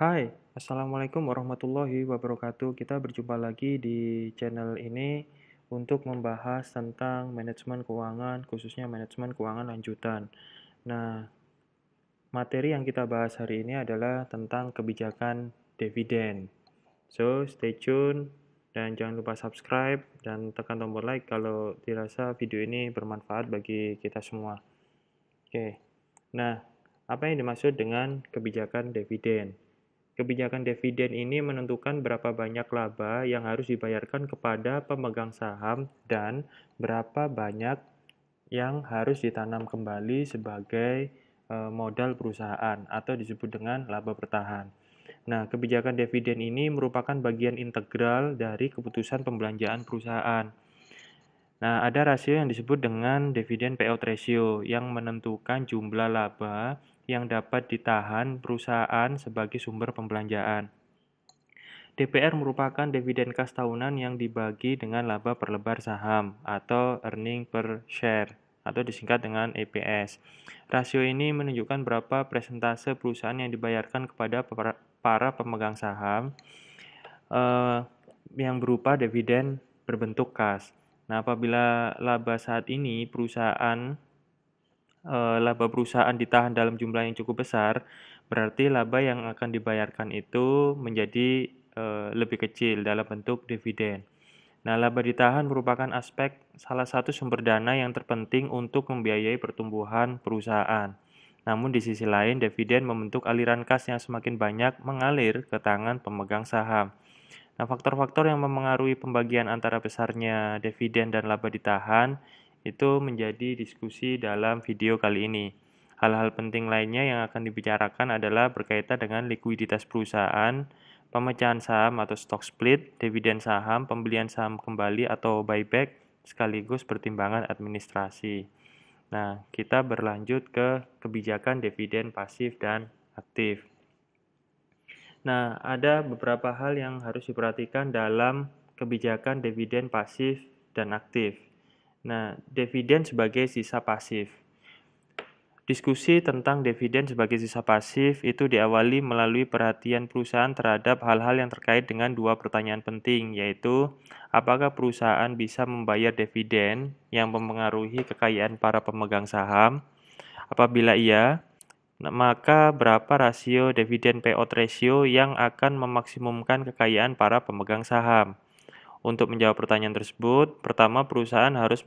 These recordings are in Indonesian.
Hai, Assalamualaikum warahmatullahi wabarakatuh. Kita berjumpa lagi di channel ini untuk membahas tentang manajemen keuangan, khususnya manajemen keuangan lanjutan. Nah, materi yang kita bahas hari ini adalah tentang kebijakan dividen. So, stay tune dan jangan lupa subscribe dan tekan tombol like kalau dirasa video ini bermanfaat bagi kita semua. Oke, nah, apa yang dimaksud dengan kebijakan dividen? Kebijakan dividen ini menentukan berapa banyak laba yang harus dibayarkan kepada pemegang saham dan berapa banyak yang harus ditanam kembali sebagai modal perusahaan atau disebut dengan laba bertahan. Nah, kebijakan dividen ini merupakan bagian integral dari keputusan pembelanjaan perusahaan. Nah, ada rasio yang disebut dengan dividen payout ratio yang menentukan jumlah laba yang dapat ditahan perusahaan sebagai sumber pembelanjaan. DPR merupakan dividen kas tahunan yang dibagi dengan laba per lembar saham atau earning per share atau disingkat dengan EPS. Rasio ini menunjukkan berapa persentase perusahaan yang dibayarkan kepada para pemegang saham yang berupa dividen berbentuk kas. Nah, apabila laba saat ini laba perusahaan ditahan dalam jumlah yang cukup besar, berarti laba yang akan dibayarkan itu menjadi lebih kecil dalam bentuk dividen. Nah, laba ditahan merupakan aspek salah satu sumber dana yang terpenting untuk membiayai pertumbuhan perusahaan. Namun di sisi lain, dividen membentuk aliran kas yang semakin banyak mengalir ke tangan pemegang saham. Nah, faktor-faktor yang memengaruhi pembagian antara besarnya dividen dan laba ditahan itu menjadi diskusi dalam video kali ini. Hal-hal penting lainnya yang akan dibicarakan adalah berkaitan dengan likuiditas perusahaan, pemecahan saham atau stock split, dividen saham, pembelian saham kembali atau buyback, sekaligus pertimbangan administrasi. Nah, kita berlanjut ke kebijakan dividen pasif dan aktif. Nah, ada beberapa hal yang harus diperhatikan dalam kebijakan dividen pasif dan aktif. Nah, dividen sebagai sisa pasif. Diskusi tentang dividen sebagai sisa pasif itu diawali melalui perhatian perusahaan terhadap hal-hal yang terkait dengan dua pertanyaan penting, yaitu apakah perusahaan bisa membayar dividen yang mempengaruhi kekayaan para pemegang saham? Apabila iya, maka berapa rasio dividen payout ratio yang akan memaksimumkan kekayaan para pemegang saham? Untuk menjawab pertanyaan tersebut, pertama perusahaan harus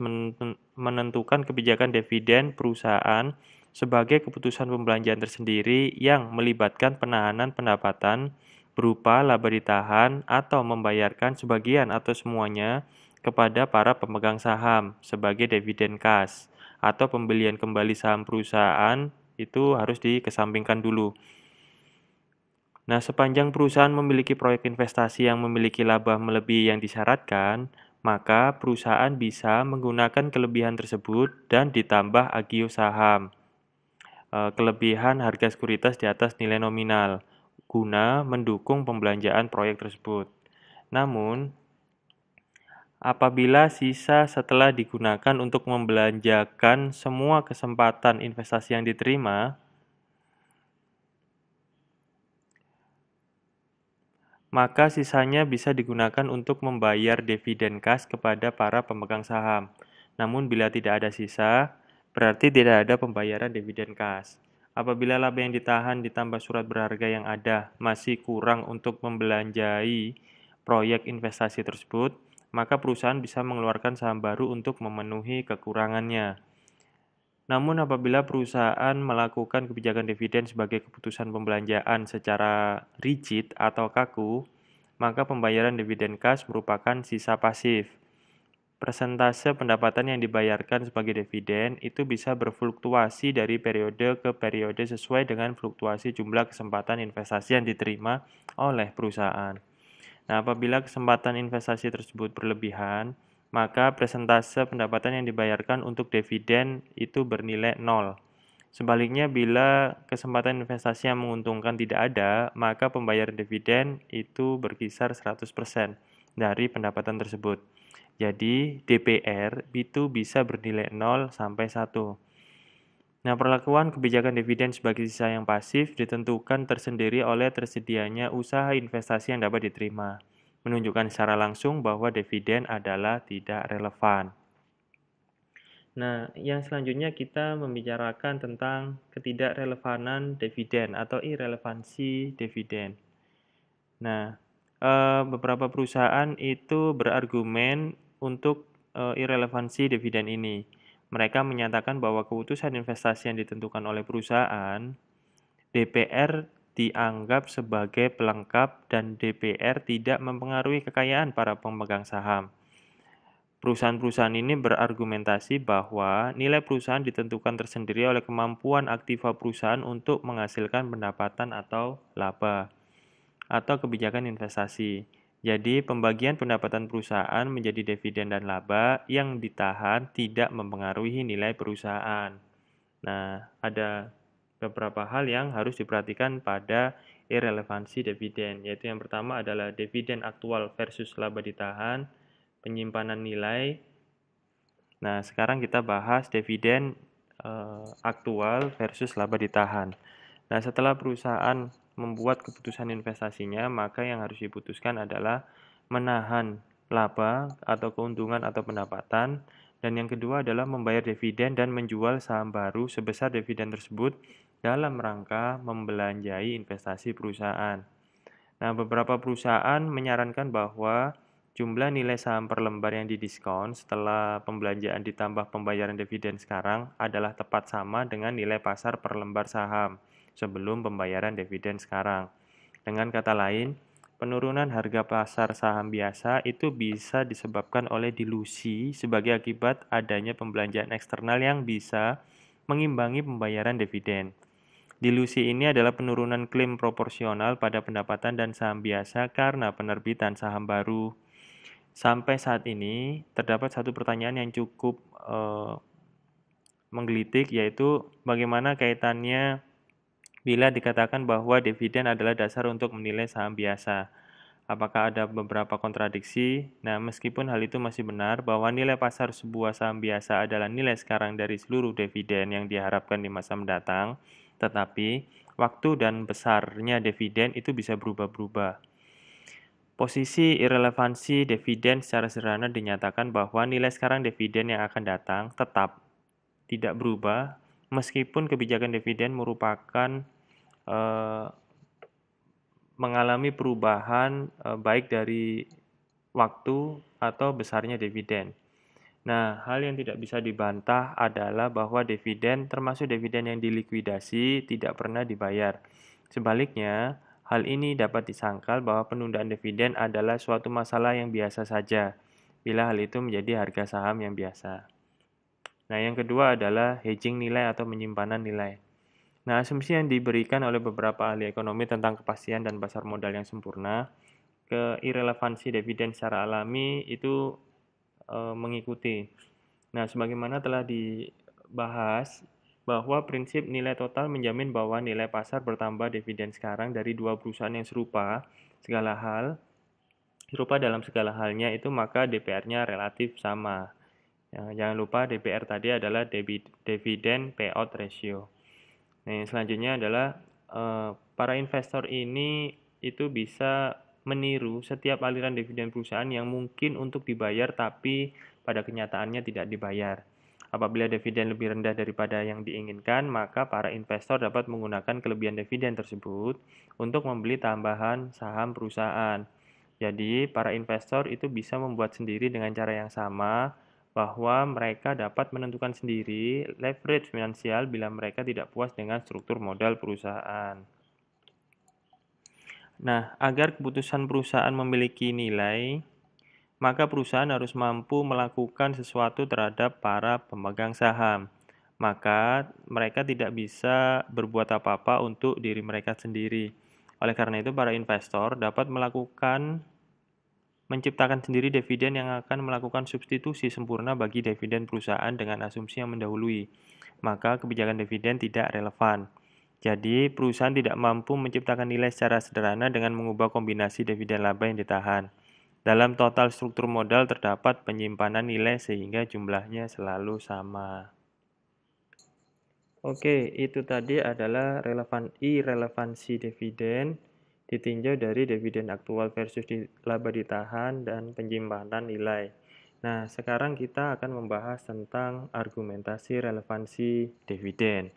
menentukan kebijakan dividen perusahaan sebagai keputusan pembelanjaan tersendiri yang melibatkan penahanan pendapatan berupa laba ditahan atau membayarkan sebagian atau semuanya kepada para pemegang saham sebagai dividen kas atau pembelian kembali saham perusahaan itu harus dikesampingkan dulu. Nah, sepanjang perusahaan memiliki proyek investasi yang memiliki laba melebihi yang disyaratkan, maka perusahaan bisa menggunakan kelebihan tersebut dan ditambah agio saham, kelebihan harga sekuritas di atas nilai nominal, guna mendukung pembelanjaan proyek tersebut. Namun, apabila sisa setelah digunakan untuk membelanjakan semua kesempatan investasi yang diterima, maka sisanya bisa digunakan untuk membayar dividen kas kepada para pemegang saham. Namun bila tidak ada sisa, berarti tidak ada pembayaran dividen kas. Apabila laba yang ditahan ditambah surat berharga yang ada masih kurang untuk membelanjai proyek investasi tersebut, maka perusahaan bisa mengeluarkan saham baru untuk memenuhi kekurangannya. Namun apabila perusahaan melakukan kebijakan dividen sebagai keputusan pembelanjaan secara rigid atau kaku, maka pembayaran dividen kas merupakan sisa pasif. Persentase pendapatan yang dibayarkan sebagai dividen itu bisa berfluktuasi dari periode ke periode sesuai dengan fluktuasi jumlah kesempatan investasi yang diterima oleh perusahaan. Nah, apabila kesempatan investasi tersebut berlebihan, maka persentase pendapatan yang dibayarkan untuk dividen itu bernilai 0. Sebaliknya, bila kesempatan investasi yang menguntungkan tidak ada, maka pembayaran dividen itu berkisar 100% dari pendapatan tersebut. Jadi, DPR itu bisa bernilai 0 sampai 1. Nah, perlakuan kebijakan dividen sebagai sisa yang pasif ditentukan tersendiri oleh tersedianya usaha investasi yang dapat diterima, menunjukkan secara langsung bahwa dividen adalah tidak relevan. Nah, yang selanjutnya kita membicarakan tentang ketidakrelevanan dividen atau irelevansi dividen. Nah, beberapa perusahaan itu berargumen untuk irelevansi dividen ini. Mereka menyatakan bahwa keputusan investasi yang ditentukan oleh perusahaan, DPR dianggap sebagai pelengkap dan DPR tidak mempengaruhi kekayaan para pemegang saham. Perusahaan-perusahaan ini berargumentasi bahwa nilai perusahaan ditentukan tersendiri oleh kemampuan aktiva perusahaan untuk menghasilkan pendapatan atau laba, atau kebijakan investasi. Jadi, pembagian pendapatan perusahaan menjadi dividen dan laba yang ditahan tidak mempengaruhi nilai perusahaan. Nah, ada beberapa hal yang harus diperhatikan pada irelevansi dividen, yaitu yang pertama adalah dividen aktual versus laba ditahan, penyimpanan nilai. Nah, sekarang kita bahas dividen aktual versus laba ditahan. Nah, setelah perusahaan membuat keputusan investasinya, maka yang harus diputuskan adalah menahan laba atau keuntungan atau pendapatan, dan yang kedua adalah membayar dividen dan menjual saham baru sebesar dividen tersebut dalam rangka membelanjai investasi perusahaan. Nah, beberapa perusahaan menyarankan bahwa jumlah nilai saham per lembar yang didiskon setelah pembelanjaan ditambah pembayaran dividen sekarang adalah tepat sama dengan nilai pasar per lembar saham sebelum pembayaran dividen sekarang. Dengan kata lain, penurunan harga pasar saham biasa itu bisa disebabkan oleh dilusi sebagai akibat adanya pembelanjaan eksternal yang bisa mengimbangi pembayaran dividen. Dilusi ini adalah penurunan klaim proporsional pada pendapatan dan saham biasa karena penerbitan saham baru. Sampai saat ini, terdapat satu pertanyaan yang cukup menggelitik, yaitu bagaimana kaitannya bila dikatakan bahwa dividen adalah dasar untuk menilai saham biasa. Apakah ada beberapa kontradiksi? Nah, meskipun hal itu masih benar bahwa nilai pasar sebuah saham biasa adalah nilai sekarang dari seluruh dividen yang diharapkan di masa mendatang, tetapi waktu dan besarnya dividen itu bisa berubah-ubah. Posisi irelevansi dividen secara sederhana dinyatakan bahwa nilai sekarang dividen yang akan datang tetap tidak berubah meskipun kebijakan dividen merupakan mengalami perubahan baik dari waktu atau besarnya dividen. Nah, hal yang tidak bisa dibantah adalah bahwa dividen, termasuk dividen yang dilikuidasi, tidak pernah dibayar. Sebaliknya, hal ini dapat disangkal bahwa penundaan dividen adalah suatu masalah yang biasa saja, bila hal itu menjadi harga saham yang biasa. Nah, yang kedua adalah hedging nilai atau penyimpanan nilai. Nah, asumsi yang diberikan oleh beberapa ahli ekonomi tentang kepastian dan pasar modal yang sempurna, keirelevansi dividen secara alami itu mengikuti. Nah, sebagaimana telah dibahas, bahwa prinsip nilai total menjamin bahwa nilai pasar bertambah dividen sekarang dari dua perusahaan yang serupa dalam segala halnya itu, maka DPR-nya relatif sama. Ya, jangan lupa DPR tadi adalah dividen payout ratio. Nah, yang selanjutnya adalah para investor ini itu bisa meniru setiap aliran dividen perusahaan yang mungkin untuk dibayar tapi pada kenyataannya tidak dibayar. Apabila dividen lebih rendah daripada yang diinginkan, maka para investor dapat menggunakan kelebihan dividen tersebut untuk membeli tambahan saham perusahaan. Jadi, para investor itu bisa membuat sendiri dengan cara yang sama, bahwa mereka dapat menentukan sendiri leverage finansial bila mereka tidak puas dengan struktur modal perusahaan. Nah, agar keputusan perusahaan memiliki nilai, maka perusahaan harus mampu melakukan sesuatu terhadap para pemegang saham. Maka mereka tidak bisa berbuat apa-apa untuk diri mereka sendiri. Oleh karena itu, para investor dapat menciptakan sendiri dividen yang akan melakukan substitusi sempurna bagi dividen perusahaan dengan asumsi yang mendahului. Maka kebijakan dividen tidak relevan. Jadi, perusahaan tidak mampu menciptakan nilai secara sederhana dengan mengubah kombinasi dividen laba yang ditahan. Dalam total struktur modal terdapat penyimpanan nilai sehingga jumlahnya selalu sama. Oke, itu tadi adalah irrelevansi dividen ditinjau dari dividen aktual versus laba ditahan dan penyimpanan nilai. Nah, sekarang kita akan membahas tentang argumentasi relevansi dividen.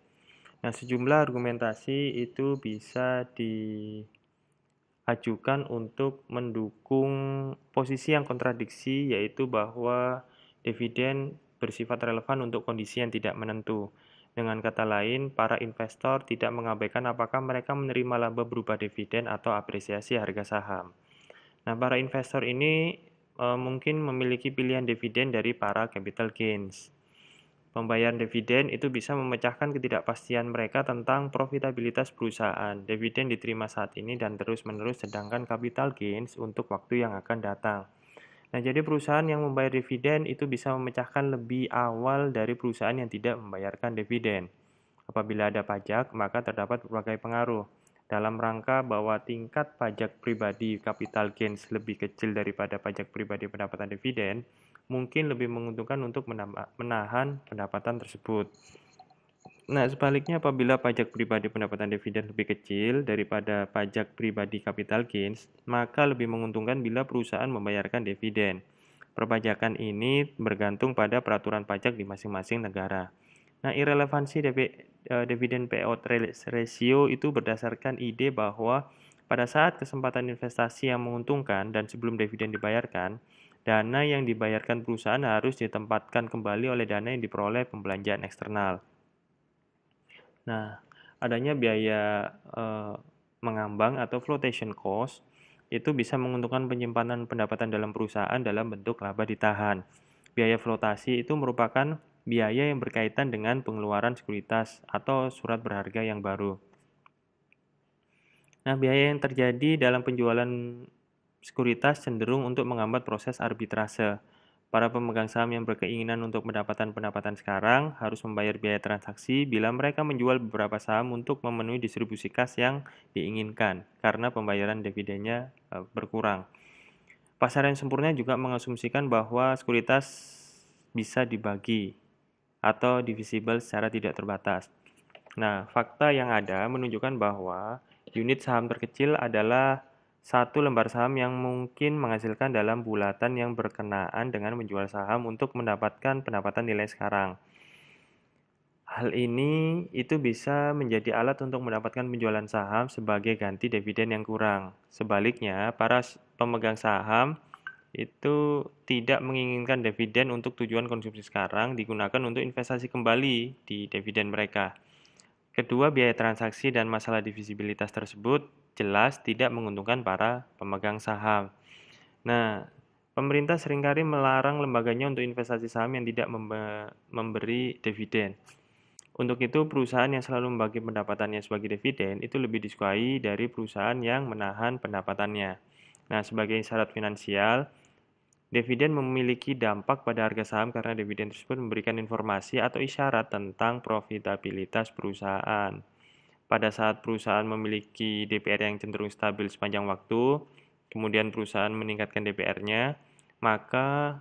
Nah, sejumlah argumentasi itu bisa diajukan untuk mendukung posisi yang kontradiksi, yaitu bahwa dividen bersifat relevan untuk kondisi yang tidak menentu. Dengan kata lain, para investor tidak mengabaikan apakah mereka menerima laba berupa dividen atau apresiasi harga saham. Nah, para investor ini mungkin memiliki pilihan dividen dari para capital gains. Pembayaran dividen itu bisa memecahkan ketidakpastian mereka tentang profitabilitas perusahaan. Dividen diterima saat ini dan terus-menerus, sedangkan capital gains untuk waktu yang akan datang. Nah, jadi perusahaan yang membayar dividen itu bisa memecahkan lebih awal dari perusahaan yang tidak membayarkan dividen. Apabila ada pajak, maka terdapat berbagai pengaruh. Dalam rangka bahwa tingkat pajak pribadi capital gains lebih kecil daripada pajak pribadi pendapatan dividen, mungkin lebih menguntungkan untuk menahan pendapatan tersebut. Nah, sebaliknya apabila pajak pribadi pendapatan dividen lebih kecil daripada pajak pribadi capital gains, maka lebih menguntungkan bila perusahaan membayarkan dividen. Perpajakan ini bergantung pada peraturan pajak di masing-masing negara. Nah, irrelevansi dividen payout ratio itu berdasarkan ide bahwa pada saat kesempatan investasi yang menguntungkan dan sebelum dividen dibayarkan, dana yang dibayarkan perusahaan harus ditempatkan kembali oleh dana yang diperoleh pembelanjaan eksternal. Nah, adanya biaya mengambang atau flotation cost itu bisa menguntungkan penyimpanan pendapatan dalam perusahaan dalam bentuk laba ditahan. Biaya flotasi itu merupakan biaya yang berkaitan dengan pengeluaran sekuritas atau surat berharga yang baru. Nah, biaya yang terjadi dalam penjualan sekuritas cenderung untuk menghambat proses arbitrase. Para pemegang saham yang berkeinginan untuk mendapatkan pendapatan sekarang harus membayar biaya transaksi bila mereka menjual beberapa saham untuk memenuhi distribusi kas yang diinginkan, karena pembayaran dividennya berkurang. Pasar yang sempurna juga mengasumsikan bahwa sekuritas bisa dibagi atau divisible secara tidak terbatas. Nah, fakta yang ada menunjukkan bahwa unit saham terkecil adalah satu lembar saham yang mungkin menghasilkan dalam bulatan yang berkenaan dengan menjual saham untuk mendapatkan pendapatan nilai sekarang. Hal ini itu bisa menjadi alat untuk mendapatkan penjualan saham sebagai ganti dividen yang kurang. Sebaliknya, para pemegang saham itu tidak menginginkan dividen untuk tujuan konsumsi sekarang digunakan untuk investasi kembali di dividen mereka. Kedua, biaya transaksi dan masalah divisibilitas tersebut jelas tidak menguntungkan para pemegang saham. Nah, pemerintah seringkali melarang lembaganya untuk investasi saham yang tidak memberi dividen. Untuk itu, perusahaan yang selalu membagi pendapatannya sebagai dividen itu lebih disukai dari perusahaan yang menahan pendapatannya. Nah, sebagai syarat finansial, dividen memiliki dampak pada harga saham karena dividen tersebut memberikan informasi atau isyarat tentang profitabilitas perusahaan. Pada saat perusahaan memiliki DPR yang cenderung stabil sepanjang waktu, kemudian perusahaan meningkatkan DPR-nya, maka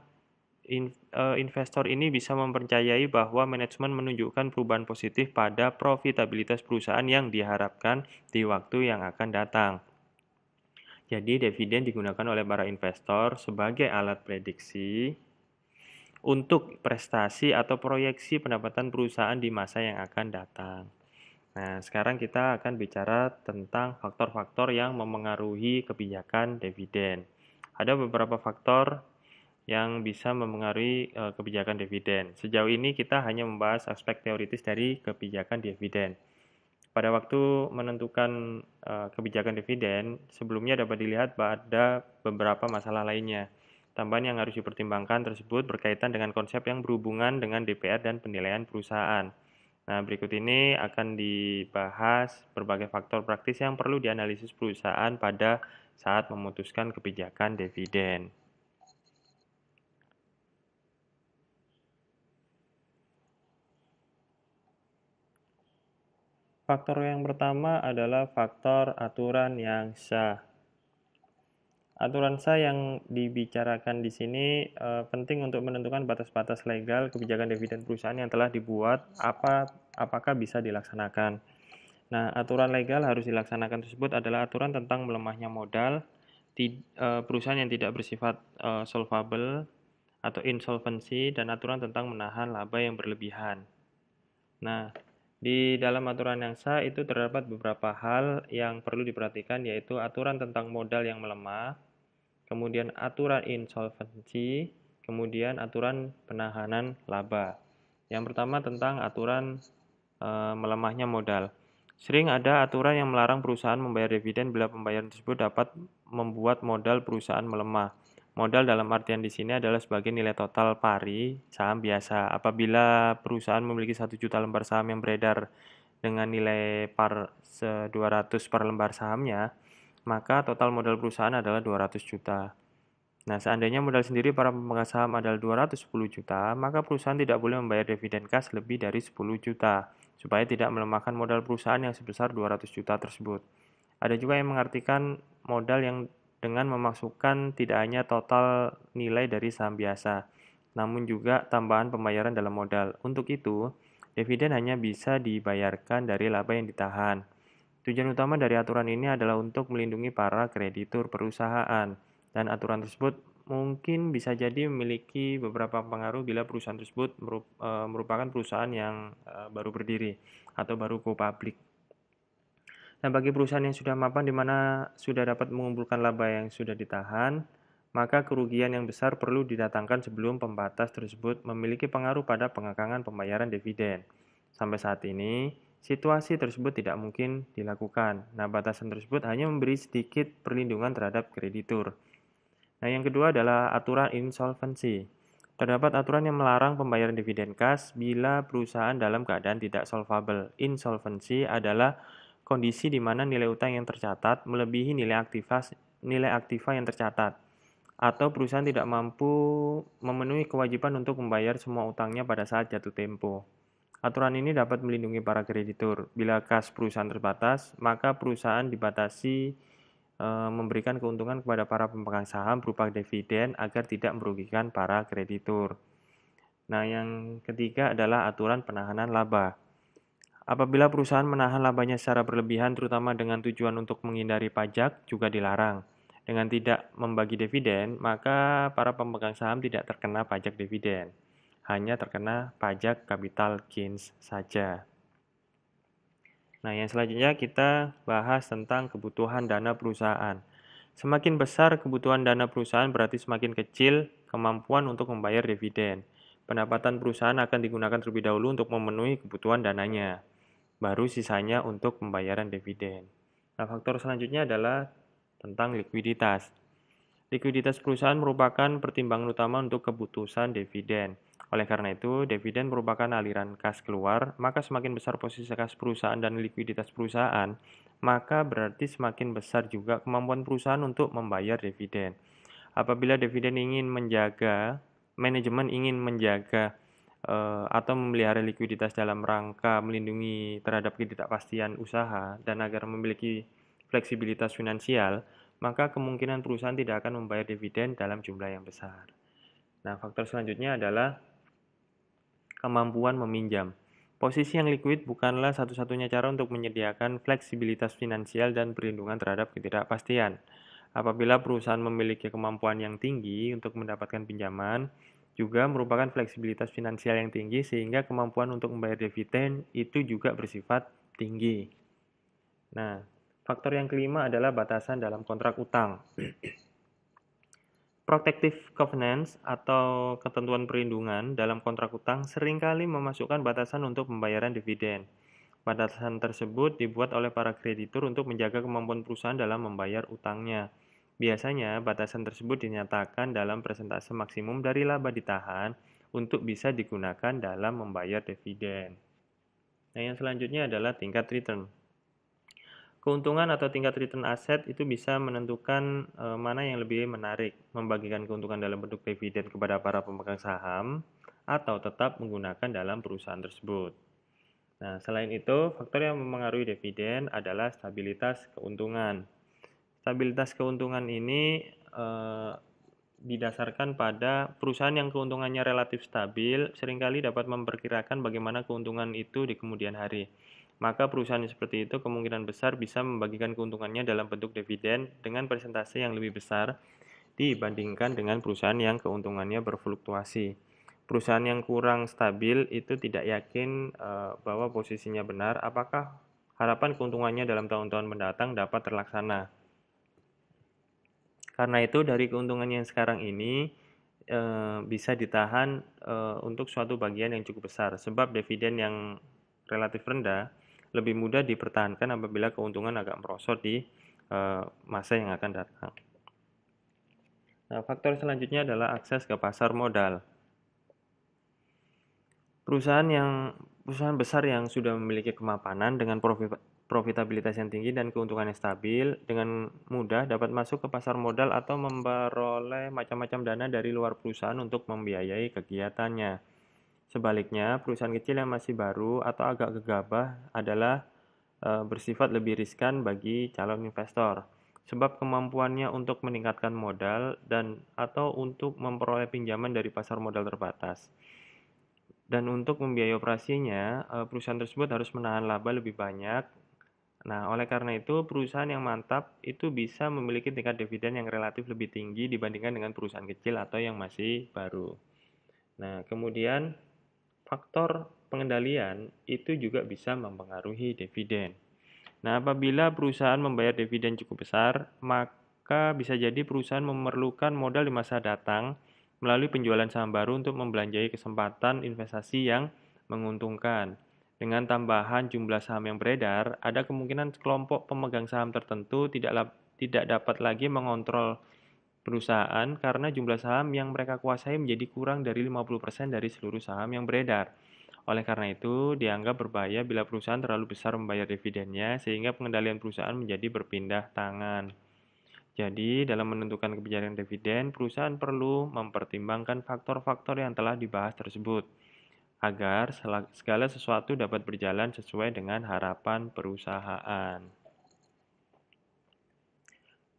investor ini bisa mempercayai bahwa manajemen menunjukkan perubahan positif pada profitabilitas perusahaan yang diharapkan di waktu yang akan datang. Jadi dividen digunakan oleh para investor sebagai alat prediksi untuk prestasi atau proyeksi pendapatan perusahaan di masa yang akan datang. Nah, sekarang kita akan bicara tentang faktor-faktor yang memengaruhi kebijakan dividen. Ada beberapa faktor yang bisa memengaruhi kebijakan dividen. Sejauh ini kita hanya membahas aspek teoritis dari kebijakan dividen. Pada waktu menentukan kebijakan dividen, sebelumnya dapat dilihat bahwa ada beberapa masalah lainnya. Tambahan yang harus dipertimbangkan tersebut berkaitan dengan konsep yang berhubungan dengan DPR dan penilaian perusahaan. Nah, berikut ini akan dibahas berbagai faktor praktis yang perlu dianalisis perusahaan pada saat memutuskan kebijakan dividen. Faktor yang pertama adalah faktor aturan yang sah. Aturan sah yang dibicarakan di sini penting untuk menentukan batas-batas legal kebijakan dividen perusahaan yang telah dibuat apakah bisa dilaksanakan. Nah, aturan legal harus dilaksanakan tersebut adalah aturan tentang melemahnya modal, perusahaan yang tidak bersifat solvable atau insolvency, dan aturan tentang menahan laba yang berlebihan. Nah, di dalam aturan yang sah itu terdapat beberapa hal yang perlu diperhatikan, yaitu aturan tentang modal yang melemah, kemudian aturan insolvency, kemudian aturan penahanan laba. Yang pertama tentang aturan melemahnya modal. Sering ada aturan yang melarang perusahaan membayar dividen bila pembayaran tersebut dapat membuat modal perusahaan melemah. Modal dalam artian di sini adalah sebagai nilai total pari saham biasa. Apabila perusahaan memiliki 1 juta lembar saham yang beredar dengan nilai par 200 per lembar sahamnya, maka total modal perusahaan adalah 200 juta. Nah, seandainya modal sendiri para pemegang saham adalah 210 juta, maka perusahaan tidak boleh membayar dividen kas lebih dari 10 juta, supaya tidak melemahkan modal perusahaan yang sebesar 200 juta tersebut. Ada juga yang mengartikan modal yang dengan memasukkan tidak hanya total nilai dari saham biasa, namun juga tambahan pembayaran dalam modal. Untuk itu, dividen hanya bisa dibayarkan dari laba yang ditahan. Tujuan utama dari aturan ini adalah untuk melindungi para kreditur perusahaan, dan aturan tersebut mungkin bisa jadi memiliki beberapa pengaruh bila perusahaan tersebut merupakan perusahaan yang baru berdiri atau baru go public. Nah, bagi perusahaan yang sudah mapan di mana sudah dapat mengumpulkan laba yang sudah ditahan, maka kerugian yang besar perlu didatangkan sebelum pembatas tersebut memiliki pengaruh pada pengekangan pembayaran dividen. Sampai saat ini, situasi tersebut tidak mungkin dilakukan. Nah, batasan tersebut hanya memberi sedikit perlindungan terhadap kreditur. Nah, yang kedua adalah aturan insolvency. Terdapat aturan yang melarang pembayaran dividen kas bila perusahaan dalam keadaan tidak solvable. Insolvency adalah kondisi di mana nilai utang yang tercatat melebihi nilai aktiva yang tercatat, atau perusahaan tidak mampu memenuhi kewajiban untuk membayar semua utangnya pada saat jatuh tempo. Aturan ini dapat melindungi para kreditur. Bila kas perusahaan terbatas, maka perusahaan dibatasi memberikan keuntungan kepada para pemegang saham berupa dividen agar tidak merugikan para kreditur. Nah, yang ketiga adalah aturan penahanan laba. Apabila perusahaan menahan labanya secara berlebihan, terutama dengan tujuan untuk menghindari pajak, juga dilarang. Dengan tidak membagi dividen, maka para pemegang saham tidak terkena pajak dividen, hanya terkena pajak capital gains saja. Nah, yang selanjutnya kita bahas tentang kebutuhan dana perusahaan. Semakin besar kebutuhan dana perusahaan berarti semakin kecil kemampuan untuk membayar dividen. Pendapatan perusahaan akan digunakan terlebih dahulu untuk memenuhi kebutuhan dananya, baru sisanya untuk pembayaran dividen. Nah, faktor selanjutnya adalah tentang likuiditas. Likuiditas perusahaan merupakan pertimbangan utama untuk keputusan dividen. Oleh karena itu, dividen merupakan aliran kas keluar, maka semakin besar posisi kas perusahaan dan likuiditas perusahaan, maka berarti semakin besar juga kemampuan perusahaan untuk membayar dividen. Apabila manajemen ingin menjaga atau memelihara likuiditas dalam rangka melindungi terhadap ketidakpastian usaha dan agar memiliki fleksibilitas finansial, maka kemungkinan perusahaan tidak akan membayar dividen dalam jumlah yang besar. Nah, faktor selanjutnya adalah kemampuan meminjam. Posisi yang liquid bukanlah satu-satunya cara untuk menyediakan fleksibilitas finansial dan perlindungan terhadap ketidakpastian. Apabila perusahaan memiliki kemampuan yang tinggi untuk mendapatkan pinjaman, juga merupakan fleksibilitas finansial yang tinggi sehingga kemampuan untuk membayar dividen itu juga bersifat tinggi. Nah, faktor yang kelima adalah batasan dalam kontrak utang. Protective covenants atau ketentuan perlindungan dalam kontrak utang seringkali memasukkan batasan untuk pembayaran dividen. Batasan tersebut dibuat oleh para kreditur untuk menjaga kemampuan perusahaan dalam membayar utangnya. Biasanya, batasan tersebut dinyatakan dalam persentase maksimum dari laba ditahan untuk bisa digunakan dalam membayar dividen. Nah, yang selanjutnya adalah tingkat return. Keuntungan atau tingkat return aset itu bisa menentukan mana yang lebih menarik, membagikan keuntungan dalam bentuk dividen kepada para pemegang saham atau tetap menggunakan dalam perusahaan tersebut. Nah, selain itu, faktor yang mempengaruhi dividen adalah stabilitas keuntungan. Stabilitas keuntungan ini didasarkan pada perusahaan yang keuntungannya relatif stabil, seringkali dapat memperkirakan bagaimana keuntungan itu di kemudian hari. Maka perusahaan yang seperti itu kemungkinan besar bisa membagikan keuntungannya dalam bentuk dividen dengan persentase yang lebih besar dibandingkan dengan perusahaan yang keuntungannya berfluktuasi. Perusahaan yang kurang stabil itu tidak yakin bahwa posisinya benar, apakah harapan keuntungannya dalam tahun-tahun mendatang dapat terlaksana. Karena itu dari keuntungan yang sekarang ini bisa ditahan untuk suatu bagian yang cukup besar, sebab dividen yang relatif rendah lebih mudah dipertahankan apabila keuntungan agak merosot di masa yang akan datang. Nah, faktor selanjutnya adalah akses ke pasar modal. Perusahaan besar yang sudah memiliki kemapanan dengan profitabilitas yang tinggi dan keuntungan yang stabil dengan mudah dapat masuk ke pasar modal atau memperoleh macam-macam dana dari luar perusahaan untuk membiayai kegiatannya. Sebaliknya, perusahaan kecil yang masih baru atau agak gegabah adalah bersifat lebih riskan bagi calon investor, sebab kemampuannya untuk meningkatkan modal dan atau untuk memperoleh pinjaman dari pasar modal terbatas. Dan untuk membiayai operasinya, perusahaan tersebut harus menahan laba lebih banyak. Nah, oleh karena itu, perusahaan yang mantap itu bisa memiliki tingkat dividen yang relatif lebih tinggi dibandingkan dengan perusahaan kecil atau yang masih baru. Nah, kemudian faktor pengendalian itu juga bisa mempengaruhi dividen. Nah, apabila perusahaan membayar dividen cukup besar, maka bisa jadi perusahaan memerlukan modal di masa datang melalui penjualan saham baru untuk membelanjai kesempatan investasi yang menguntungkan. Dengan tambahan jumlah saham yang beredar, ada kemungkinan kelompok pemegang saham tertentu tidak dapat lagi mengontrol perusahaan karena jumlah saham yang mereka kuasai menjadi kurang dari 50% dari seluruh saham yang beredar. Oleh karena itu, dianggap berbahaya bila perusahaan terlalu besar membayar dividennya sehingga pengendalian perusahaan menjadi berpindah tangan. Jadi, dalam menentukan kebijakan dividen, perusahaan perlu mempertimbangkan faktor-faktor yang telah dibahas tersebut agar segala sesuatu dapat berjalan sesuai dengan harapan perusahaan.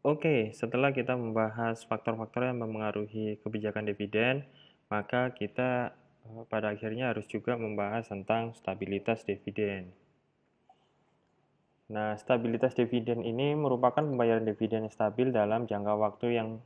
Oke, setelah kita membahas faktor-faktor yang mempengaruhi kebijakan dividen, maka kita pada akhirnya harus juga membahas tentang stabilitas dividen. Nah, stabilitas dividen ini merupakan pembayaran dividen yang stabil dalam jangka waktu yang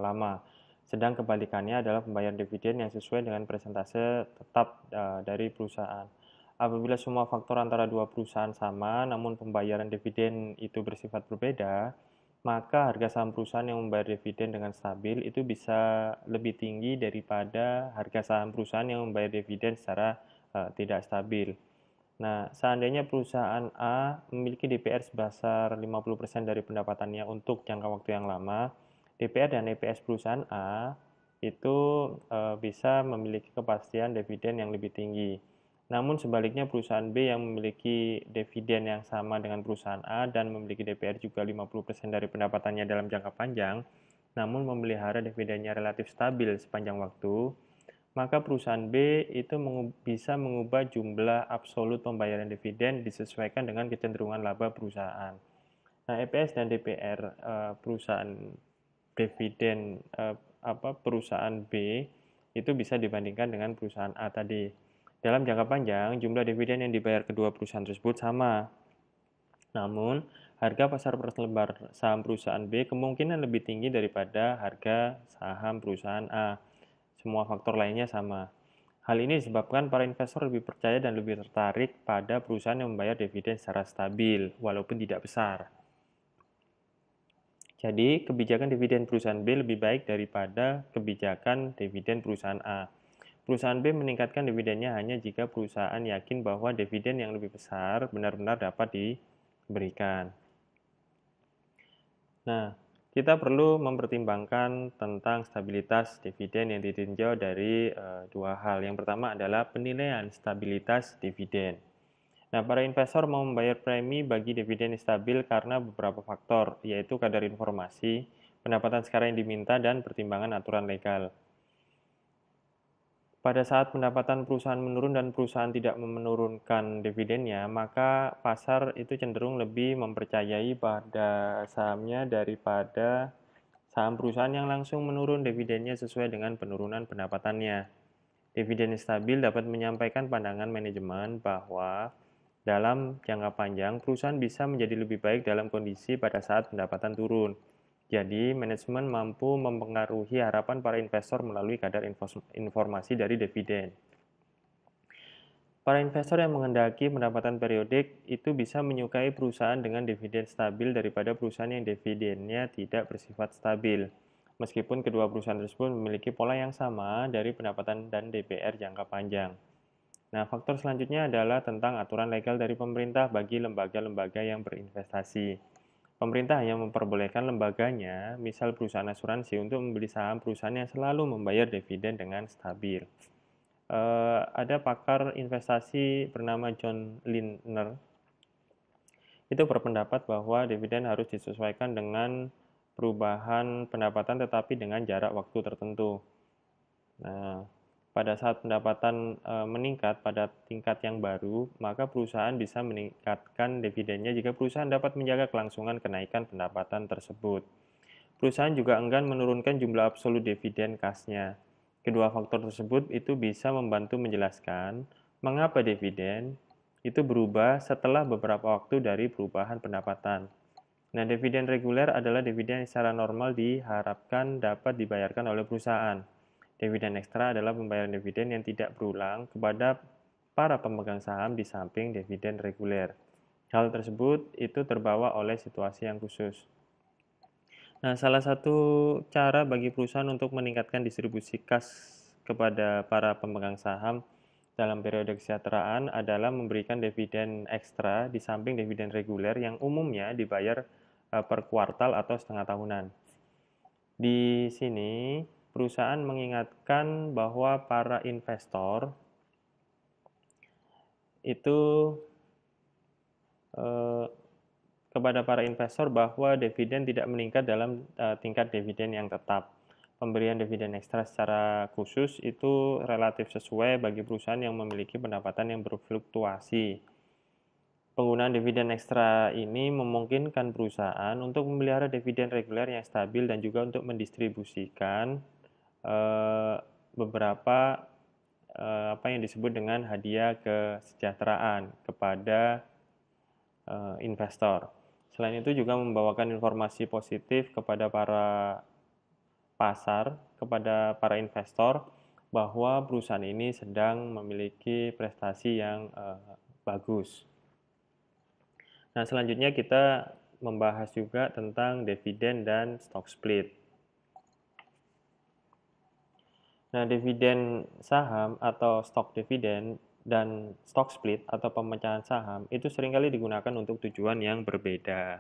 lama. Sedang kebalikannya adalah pembayaran dividen yang sesuai dengan persentase tetap dari perusahaan. Apabila semua faktor antara dua perusahaan sama, namun pembayaran dividen itu bersifat berbeda, maka harga saham perusahaan yang membayar dividen dengan stabil itu bisa lebih tinggi daripada harga saham perusahaan yang membayar dividen secara tidak stabil. Nah, seandainya perusahaan A memiliki DPR sebesar 50% dari pendapatannya untuk jangka waktu yang lama, DPR dan EPS perusahaan A itu bisa memiliki kepastian dividen yang lebih tinggi. Namun sebaliknya perusahaan B yang memiliki dividen yang sama dengan perusahaan A dan memiliki DPR juga 50% dari pendapatannya dalam jangka panjang, namun memelihara dividennya relatif stabil sepanjang waktu, maka perusahaan B itu bisa mengubah jumlah absolut pembayaran dividen disesuaikan dengan kecenderungan laba perusahaan. Nah, EPS dan DPR perusahaan dividen perusahaan B itu bisa dibandingkan dengan perusahaan A tadi. Dalam jangka panjang, jumlah dividen yang dibayar kedua perusahaan tersebut sama. Namun, harga pasar per lembar saham perusahaan B kemungkinan lebih tinggi daripada harga saham perusahaan A. Semua faktor lainnya sama. Hal ini disebabkan para investor lebih percaya dan lebih tertarik pada perusahaan yang membayar dividen secara stabil, walaupun tidak besar. Jadi, kebijakan dividen perusahaan B lebih baik daripada kebijakan dividen perusahaan A. Perusahaan B meningkatkan dividennya hanya jika perusahaan yakin bahwa dividen yang lebih besar benar-benar dapat diberikan. Nah, kita perlu mempertimbangkan tentang stabilitas dividen yang ditinjau dari dua hal. Yang pertama adalah penilaian stabilitas dividen. Nah, para investor mau membayar premi bagi dividen yang stabil karena beberapa faktor, yaitu kadar informasi, pendapatan sekarang yang diminta, dan pertimbangan aturan legal. Pada saat pendapatan perusahaan menurun dan perusahaan tidak menurunkan dividennya, maka pasar itu cenderung lebih mempercayai pada sahamnya daripada Saham perusahaan yang langsung menurun dividennya sesuai dengan penurunan pendapatannya. Dividen stabil dapat menyampaikan pandangan manajemen bahwa dalam jangka panjang perusahaan bisa menjadi lebih baik dalam kondisi pada saat pendapatan turun. Jadi, manajemen mampu mempengaruhi harapan para investor melalui kadar informasi dari dividen. Para investor yang menghendaki pendapatan periodik itu bisa menyukai perusahaan dengan dividen stabil daripada perusahaan yang dividennya tidak bersifat stabil. Meskipun kedua perusahaan tersebut memiliki pola yang sama dari pendapatan dan DPR jangka panjang. Nah, faktor selanjutnya adalah tentang aturan legal dari pemerintah bagi lembaga-lembaga yang berinvestasi. Pemerintah hanya memperbolehkan lembaganya, misal perusahaan asuransi, untuk membeli saham perusahaan yang selalu membayar dividen dengan stabil. Ada pakar investasi bernama John Lindner itu berpendapat bahwa dividen harus disesuaikan dengan perubahan pendapatan tetapi dengan jarak waktu tertentu. Nah, pada saat pendapatan meningkat pada tingkat yang baru, maka perusahaan bisa meningkatkan dividennya jika perusahaan dapat menjaga kelangsungan kenaikan pendapatan tersebut. Perusahaan juga enggan menurunkan jumlah absolut dividen kasnya. Kedua faktor tersebut itu bisa membantu menjelaskan mengapa dividen itu berubah setelah beberapa waktu dari perubahan pendapatan. Nah, dividen reguler adalah dividen yang secara normal diharapkan dapat dibayarkan oleh perusahaan. Dividen ekstra adalah pembayaran dividen yang tidak berulang kepada para pemegang saham di samping dividen reguler. Hal tersebut itu terbawa oleh situasi yang khusus. Nah, salah satu cara bagi perusahaan untuk meningkatkan distribusi kas kepada para pemegang saham dalam periode kesejahteraan adalah memberikan dividen ekstra di samping dividen reguler yang umumnya dibayar per kuartal atau setengah tahunan. Di sini, perusahaan mengingatkan bahwa para investor itu kepada para investor bahwa dividen tidak meningkat dalam tingkat dividen yang tetap. Pemberian dividen ekstra secara khusus itu relatif sesuai bagi perusahaan yang memiliki pendapatan yang berfluktuasi. Penggunaan dividen ekstra ini memungkinkan perusahaan untuk memelihara dividen reguler yang stabil dan juga untuk mendistribusikan beberapa apa yang disebut dengan hadiah kesejahteraan kepada investor. Selain itu juga membawakan informasi positif kepada para pasar, kepada para investor bahwa perusahaan ini sedang memiliki prestasi yang bagus. Nah, selanjutnya kita membahas juga tentang dividen dan stock split. Nah, dividen saham atau stock dividen dan stock split atau pemecahan saham itu seringkali digunakan untuk tujuan yang berbeda.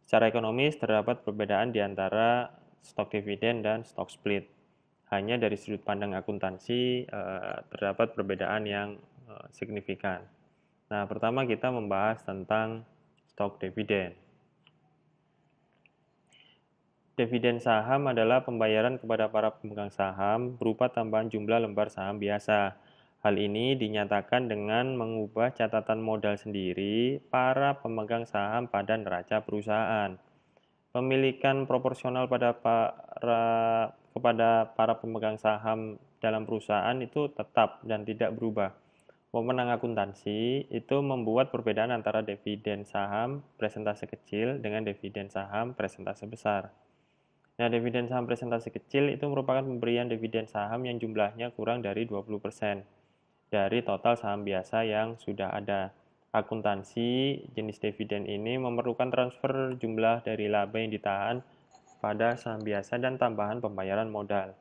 Secara ekonomis terdapat perbedaan di antara stock dividen dan stock split. Hanya dari sudut pandang akuntansi terdapat perbedaan yang signifikan. Nah, pertama kita membahas tentang stock dividen. Dividen saham adalah pembayaran kepada para pemegang saham berupa tambahan jumlah lembar saham biasa. Hal ini dinyatakan dengan mengubah catatan modal sendiri para pemegang saham pada neraca perusahaan. Pemilikan proporsional kepada para pemegang saham dalam perusahaan itu tetap dan tidak berubah. Wewenang akuntansi itu membuat perbedaan antara dividen saham presentase kecil dengan dividen saham presentase besar. Nah, dividen saham presentasi kecil itu merupakan pemberian dividen saham yang jumlahnya kurang dari 20% dari total saham biasa yang sudah ada. Akuntansi jenis dividen ini memerlukan transfer jumlah dari laba yang ditahan pada saham biasa dan tambahan pembayaran modal.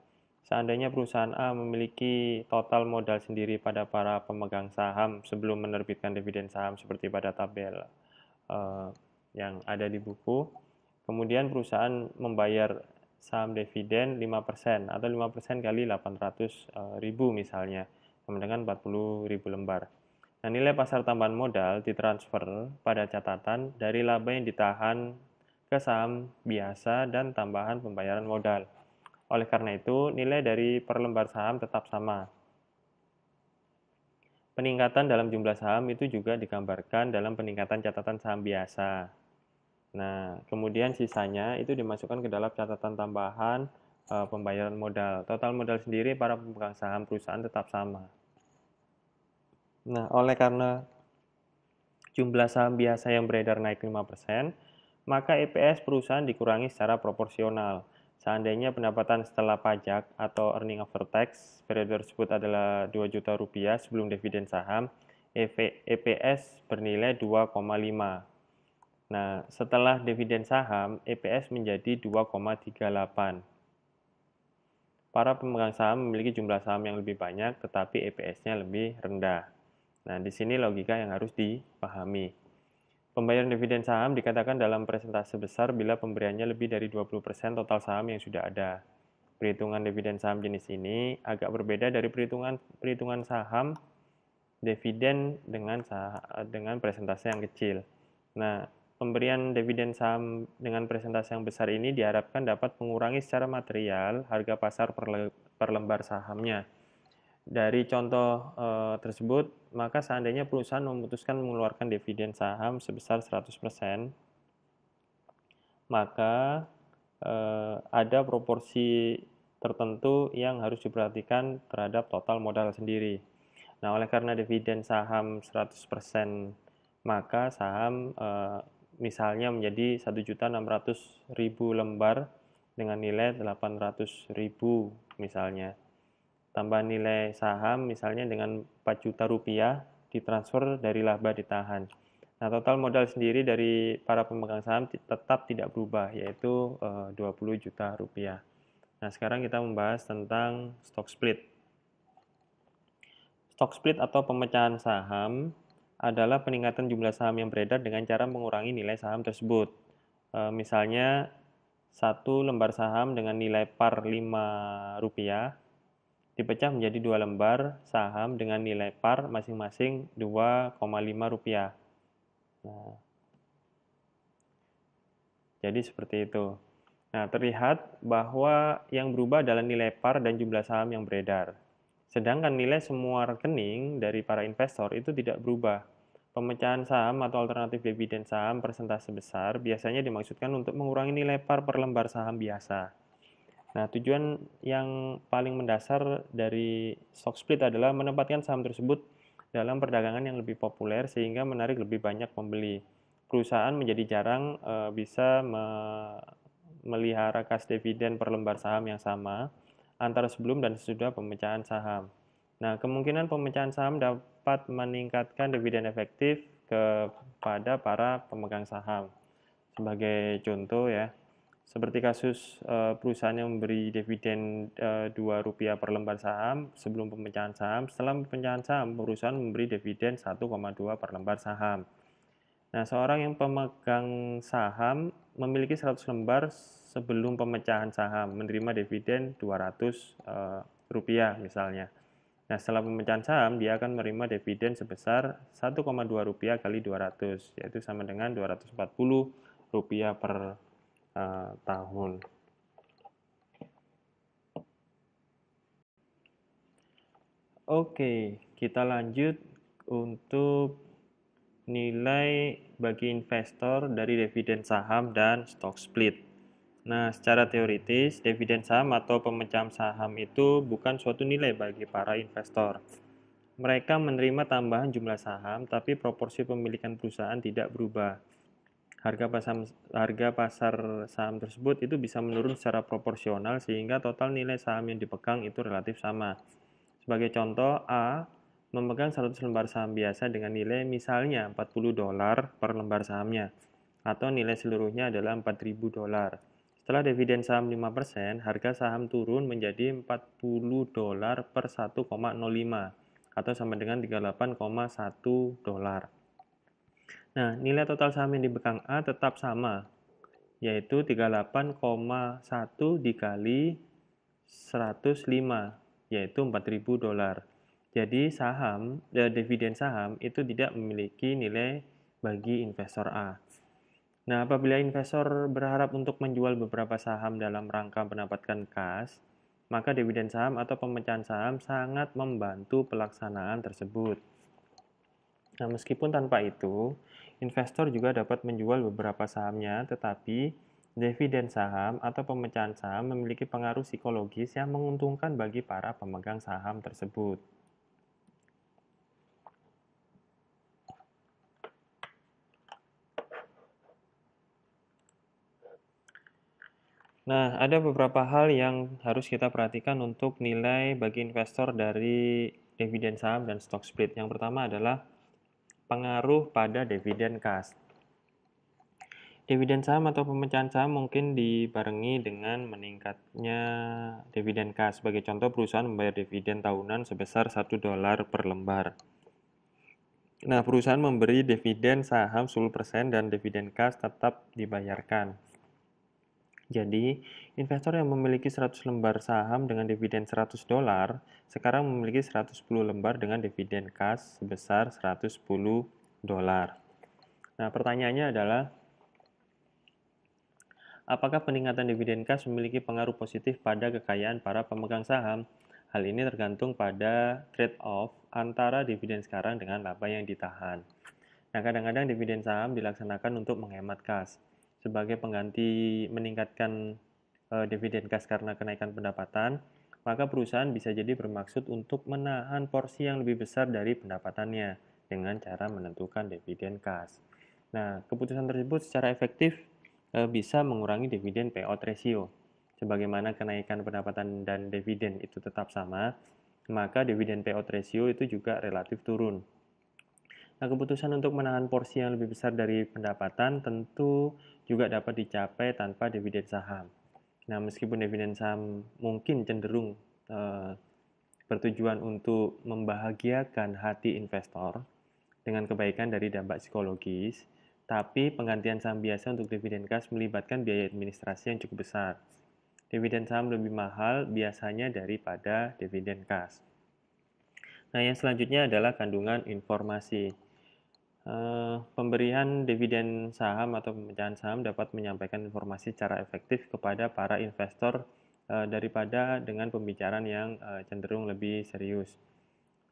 Seandainya perusahaan A memiliki total modal sendiri pada para pemegang saham sebelum menerbitkan dividen saham seperti pada tabel yang ada di buku, kemudian perusahaan membayar saham dividen 5% atau 5% kali 800.000 misalnya, sama dengan 40.000 lembar. Nah, nilai pasar tambahan modal ditransfer pada catatan dari laba yang ditahan ke saham biasa dan tambahan pembayaran modal. Oleh karena itu, nilai dari per lembar saham tetap sama. Peningkatan dalam jumlah saham itu juga digambarkan dalam peningkatan catatan saham biasa. Nah, kemudian sisanya itu dimasukkan ke dalam catatan tambahan pembayaran modal. Total modal sendiri para pemegang saham perusahaan tetap sama. Nah, oleh karena jumlah saham biasa yang beredar naik 5%, maka EPS perusahaan dikurangi secara proporsional. Seandainya pendapatan setelah pajak atau earning after tax periode tersebut adalah 2 juta rupiah sebelum dividen saham, EPS bernilai 2,5. Nah, setelah dividen saham, EPS menjadi 2,38. Para pemegang saham memiliki jumlah saham yang lebih banyak, tetapi EPS-nya lebih rendah. Nah, di sini logika yang harus dipahami. Pembayaran dividen saham dikatakan dalam persentase besar bila pemberiannya lebih dari 20% total saham yang sudah ada. Perhitungan dividen saham jenis ini agak berbeda dari perhitungan saham dividen dengan persentase yang kecil. Nah, pemberian dividen saham dengan persentase yang besar ini diharapkan dapat mengurangi secara material harga pasar per lembar sahamnya. Dari contoh tersebut, maka seandainya perusahaan memutuskan mengeluarkan dividen saham sebesar 100%, maka ada proporsi tertentu yang harus diperhatikan terhadap total modal sendiri. Nah, oleh karena dividen saham 100%, maka saham misalnya menjadi 1.600.000 lembar dengan nilai 800.000 misalnya. Tambah nilai saham misalnya dengan 4 juta rupiah ditransfer dari laba ditahan. Nah, total modal sendiri dari para pemegang saham tetap tidak berubah, yaitu 20 juta rupiah. Nah, sekarang kita membahas tentang stock split. Stock split atau pemecahan saham adalah peningkatan jumlah saham yang beredar dengan cara mengurangi nilai saham tersebut. Misalnya, satu lembar saham dengan nilai par 5 rupiah dipecah menjadi 2 lembar saham dengan nilai par masing-masing 2,5 rupiah. Nah, jadi seperti itu. Nah, terlihat bahwa yang berubah adalah nilai par dan jumlah saham yang beredar. Sedangkan nilai semua rekening dari para investor itu tidak berubah. Pemecahan saham atau alternatif dividen saham persentase besar biasanya dimaksudkan untuk mengurangi nilai par per lembar saham biasa. Nah, tujuan yang paling mendasar dari stock split adalah menempatkan saham tersebut dalam perdagangan yang lebih populer sehingga menarik lebih banyak pembeli. Perusahaan menjadi jarang bisa melihara kas dividen per lembar saham yang sama antara sebelum dan sesudah pemecahan saham. Nah, kemungkinan pemecahan saham dapat meningkatkan dividen efektif kepada para pemegang saham. Sebagai contoh ya, seperti kasus perusahaan yang memberi dividen Rp2 per lembar saham sebelum pemecahan saham, setelah pemecahan saham, perusahaan memberi dividen 1,2 per lembar saham. Nah, seorang yang pemegang saham memiliki 100 lembar sebelum pemecahan saham, menerima dividen Rp200 misalnya. Nah, setelah pemecahan saham, dia akan menerima dividen sebesar Rp1,2 kali 200, yaitu sama dengan Rp240 per tahun. Oke, kita lanjut untuk nilai bagi investor dari dividen saham dan stock split. Nah, secara teoritis, dividen saham atau pemecahan saham itu bukan suatu nilai bagi para investor. Mereka menerima tambahan jumlah saham, tapi proporsi pemilikan perusahaan tidak berubah. Harga pasar saham tersebut itu bisa menurun secara proporsional sehingga total nilai saham yang dipegang itu relatif sama. Sebagai contoh, A memegang 100 lembar saham biasa dengan nilai misalnya $40 per lembar sahamnya, atau nilai seluruhnya adalah $4.000. Setelah dividen saham 5%, harga saham turun menjadi $40 per 1,05 atau sama dengan $38,1. Nah, nilai total saham yang dipegang A tetap sama, yaitu 38,1 dikali 105, yaitu $4.000. Jadi dividen saham itu tidak memiliki nilai bagi investor A. Nah, apabila investor berharap untuk menjual beberapa saham dalam rangka mendapatkan kas, maka dividen saham atau pemecahan saham sangat membantu pelaksanaan tersebut. Nah, meskipun tanpa itu, Investor juga dapat menjual beberapa sahamnya, tetapi dividen saham atau pemecahan saham memiliki pengaruh psikologis yang menguntungkan bagi para pemegang saham tersebut. Nah, ada beberapa hal yang harus kita perhatikan untuk nilai bagi investor dari dividen saham dan stock split. Yang pertama adalah pengaruh pada dividen kas. Dividen saham atau pemecahan saham mungkin dibarengi dengan meningkatnya dividen kas. Sebagai contoh, perusahaan membayar dividen tahunan sebesar $1 per lembar. Nah, perusahaan memberi dividen saham 10% dan dividen kas tetap dibayarkan. Jadi, investor yang memiliki 100 lembar saham dengan dividen $100 sekarang memiliki 110 lembar dengan dividen kas sebesar $110. Nah, pertanyaannya adalah, apakah peningkatan dividen kas memiliki pengaruh positif pada kekayaan para pemegang saham? Hal ini tergantung pada trade-off antara dividen sekarang dengan laba yang ditahan. Nah, kadang-kadang dividen saham dilaksanakan untuk menghemat kas. Sebagai pengganti meningkatkan dividen kas karena kenaikan pendapatan, maka perusahaan bisa jadi bermaksud untuk menahan porsi yang lebih besar dari pendapatannya dengan cara menentukan dividen kas. Nah, keputusan tersebut secara efektif bisa mengurangi dividen payout ratio. Sebagaimana kenaikan pendapatan dan dividen itu tetap sama, maka dividen payout ratio itu juga relatif turun. Nah, keputusan untuk menahan porsi yang lebih besar dari pendapatan tentu juga dapat dicapai tanpa dividen saham. Nah, meskipun dividen saham mungkin cenderung bertujuan untuk membahagiakan hati investor dengan kebaikan dari dampak psikologis, tapi penggantian saham biasa untuk dividen kas melibatkan biaya administrasi yang cukup besar. Dividen saham lebih mahal biasanya daripada dividen kas. Nah, yang selanjutnya adalah kandungan informasi. Pemberian dividen saham atau pemecahan saham dapat menyampaikan informasi secara efektif kepada para investor daripada dengan pembicaraan yang cenderung lebih serius.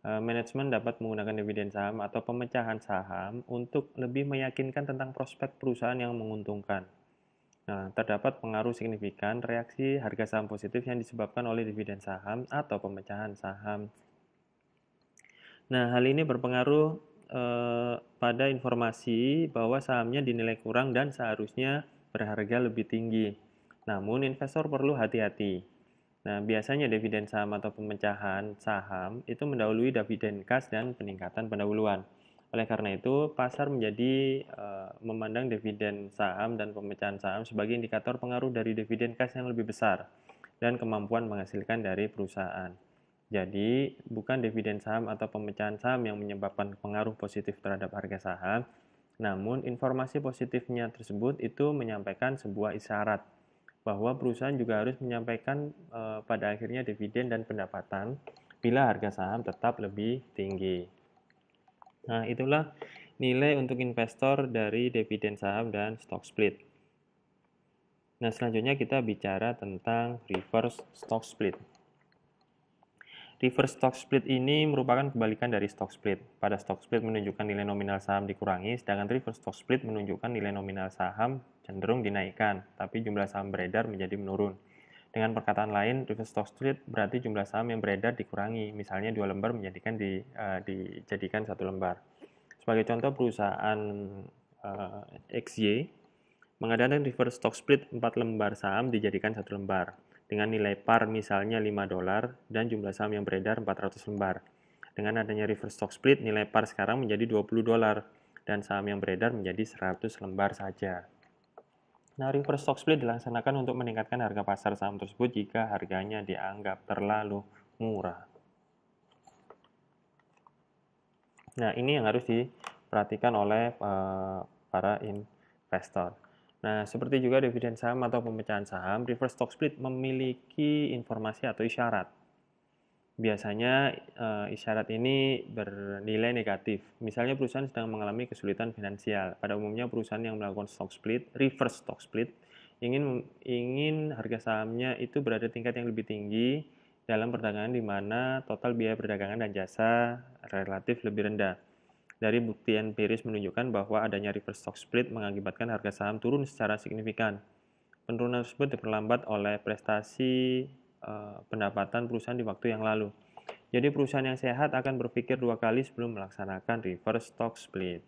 Manajemen dapat menggunakan dividen saham atau pemecahan saham untuk lebih meyakinkan tentang prospek perusahaan yang menguntungkan. Nah, terdapat pengaruh signifikan reaksi harga saham positif yang disebabkan oleh dividen saham atau pemecahan saham. Nah, hal ini berpengaruh pada informasi bahwa sahamnya dinilai kurang dan seharusnya berharga lebih tinggi. Namun, investor perlu hati-hati. Nah, biasanya dividen saham atau pemecahan saham itu mendahului dividen kas dan peningkatan pendahuluan. Oleh karena itu, pasar menjadi memandang dividen saham dan pemecahan saham sebagai indikator pengaruh dari dividen kas yang lebih besar dan kemampuan menghasilkan dari perusahaan. Jadi, bukan dividen saham atau pemecahan saham yang menyebabkan pengaruh positif terhadap harga saham, namun informasi positifnya tersebut itu menyampaikan sebuah isyarat bahwa perusahaan juga harus menyampaikan pada akhirnya dividen dan pendapatan bila harga saham tetap lebih tinggi. Nah, itulah nilai untuk investor dari dividen saham dan stock split. Nah, selanjutnya kita bicara tentang reverse stock split. Reverse stock split ini merupakan kebalikan dari stock split. Pada stock split menunjukkan nilai nominal saham dikurangi, sedangkan reverse stock split menunjukkan nilai nominal saham cenderung dinaikkan, tapi jumlah saham beredar menjadi menurun. Dengan perkataan lain, reverse stock split berarti jumlah saham yang beredar dikurangi, misalnya 2 lembar dijadikan 1 lembar. Sebagai contoh, perusahaan XY mengadakan reverse stock split 4 lembar saham dijadikan 1 lembar dengan nilai par misalnya $5 dan jumlah saham yang beredar 400 lembar. Dengan adanya reverse stock split, nilai par sekarang menjadi $20 dan saham yang beredar menjadi 100 lembar saja. Nah, reverse stock split dilaksanakan untuk meningkatkan harga pasar saham tersebut jika harganya dianggap terlalu murah. Nah, ini yang harus diperhatikan oleh para investor. Nah, seperti juga dividen saham atau pemecahan saham, reverse stock split memiliki informasi atau isyarat. Biasanya isyarat ini bernilai negatif. Misalnya perusahaan sedang mengalami kesulitan finansial. Pada umumnya perusahaan yang melakukan stock split, reverse stock split, ingin harga sahamnya itu berada tingkat yang lebih tinggi dalam perdagangan di mana total biaya perdagangan dan jasa relatif lebih rendah. Dari bukti empiris menunjukkan bahwa adanya reverse stock split mengakibatkan harga saham turun secara signifikan. Penurunan tersebut diperlambat oleh prestasi pendapatan perusahaan di waktu yang lalu. Jadi perusahaan yang sehat akan berpikir 2 kali sebelum melaksanakan reverse stock split.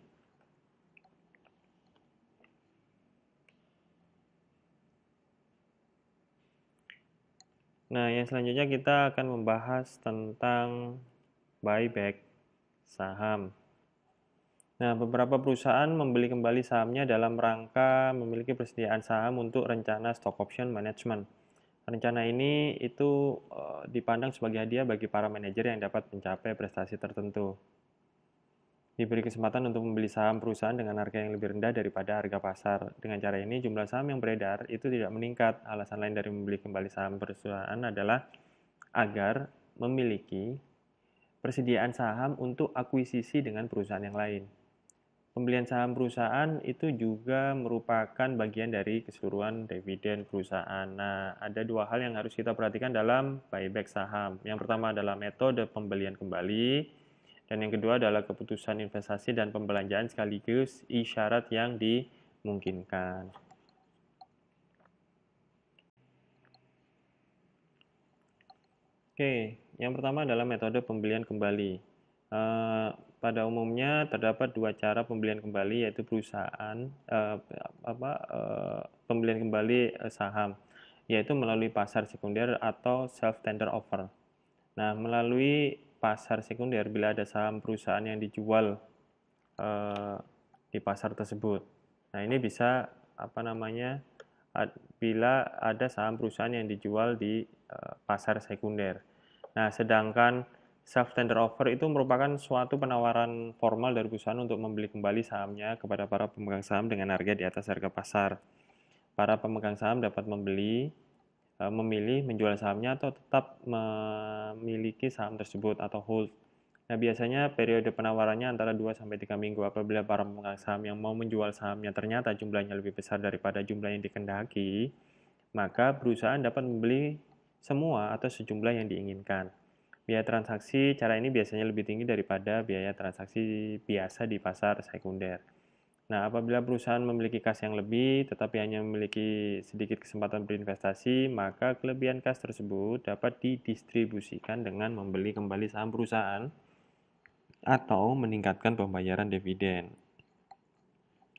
Nah, yang selanjutnya kita akan membahas tentang buyback saham. Nah, beberapa perusahaan membeli kembali sahamnya dalam rangka memiliki persediaan saham untuk rencana stock option management. Rencana ini itu dipandang sebagai hadiah bagi para manajer yang dapat mencapai prestasi tertentu. Diberi kesempatan untuk membeli saham perusahaan dengan harga yang lebih rendah daripada harga pasar. Dengan cara ini, jumlah saham yang beredar itu tidak meningkat. Alasan lain dari membeli kembali saham perusahaan adalah agar memiliki persediaan saham untuk akuisisi dengan perusahaan yang lain. Pembelian saham perusahaan itu juga merupakan bagian dari keseluruhan dividen perusahaan. Nah, ada dua hal yang harus kita perhatikan dalam buyback saham. Yang pertama adalah metode pembelian kembali, dan yang kedua adalah keputusan investasi dan pembelanjaan sekaligus isyarat yang dimungkinkan. Oke, yang pertama adalah metode pembelian kembali. Pada umumnya terdapat dua cara pembelian kembali, yaitu pembelian kembali saham, yaitu melalui pasar sekunder atau self tender offer. Nah, melalui pasar sekunder bila ada saham perusahaan yang dijual di pasar tersebut. Nah, ini bisa bila ada saham perusahaan yang dijual di pasar sekunder. Nah, sedangkan self tender offer itu merupakan suatu penawaran formal dari perusahaan untuk membeli kembali sahamnya kepada para pemegang saham dengan harga di atas harga pasar. Para pemegang saham dapat memilih menjual sahamnya atau tetap memiliki saham tersebut atau hold. Nah, biasanya periode penawarannya antara 2-3 minggu. Apabila para pemegang saham yang mau menjual sahamnya ternyata jumlahnya lebih besar daripada jumlah yang dikehendaki, maka perusahaan dapat membeli semua atau sejumlah yang diinginkan. Biaya transaksi cara ini biasanya lebih tinggi daripada biaya transaksi biasa di pasar sekunder. Nah, apabila perusahaan memiliki kas yang lebih tetapi hanya memiliki sedikit kesempatan berinvestasi, maka kelebihan kas tersebut dapat didistribusikan dengan membeli kembali saham perusahaan atau meningkatkan pembayaran dividen.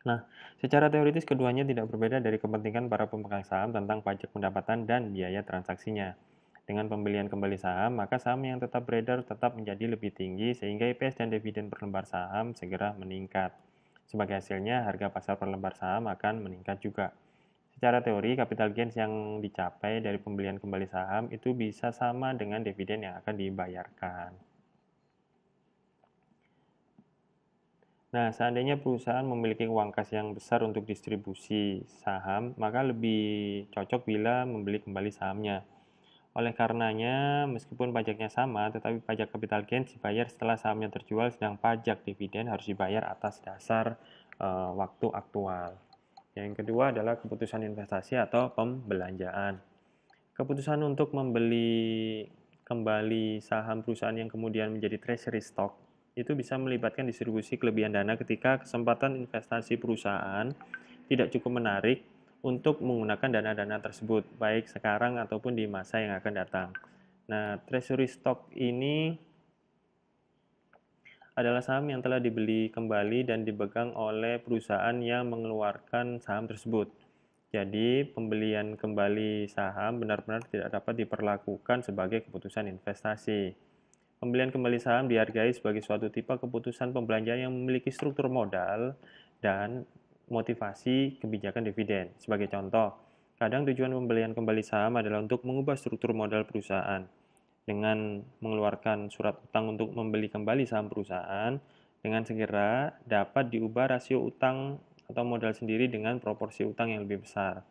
Nah, secara teoritis keduanya tidak berbeda dari kepentingan para pemegang saham tentang pajak pendapatan dan biaya transaksinya. Dengan pembelian kembali saham, maka saham yang tetap beredar tetap menjadi lebih tinggi sehingga EPS dan dividen per lembar saham segera meningkat. Sebagai hasilnya, harga pasar per lembar saham akan meningkat juga. Secara teori, capital gains yang dicapai dari pembelian kembali saham itu bisa sama dengan dividen yang akan dibayarkan. Nah, seandainya perusahaan memiliki uang kas yang besar untuk distribusi saham, maka lebih cocok bila membeli kembali sahamnya. Oleh karenanya, meskipun pajaknya sama, tetapi pajak capital gains dibayar setelah sahamnya terjual, sedang pajak dividen harus dibayar atas dasar waktu aktual. Yang kedua adalah keputusan investasi atau pembelanjaan. Keputusan untuk membeli kembali saham perusahaan yang kemudian menjadi treasury stock itu bisa melibatkan distribusi kelebihan dana ketika kesempatan investasi perusahaan tidak cukup menarik untuk menggunakan dana-dana tersebut, baik sekarang ataupun di masa yang akan datang. Nah, treasury stock ini adalah saham yang telah dibeli kembali dan dipegang oleh perusahaan yang mengeluarkan saham tersebut. Jadi, pembelian kembali saham benar-benar tidak dapat diperlakukan sebagai keputusan investasi. Pembelian kembali saham dihargai sebagai suatu tipe keputusan pembelanjaan yang memiliki struktur modal dan motivasi kebijakan dividen. Sebagai contoh, kadang tujuan pembelian kembali saham adalah untuk mengubah struktur modal perusahaan. Dengan mengeluarkan surat utang untuk membeli kembali saham perusahaan, dengan segera dapat diubah rasio utang atau modal sendiri dengan proporsi utang yang lebih besar.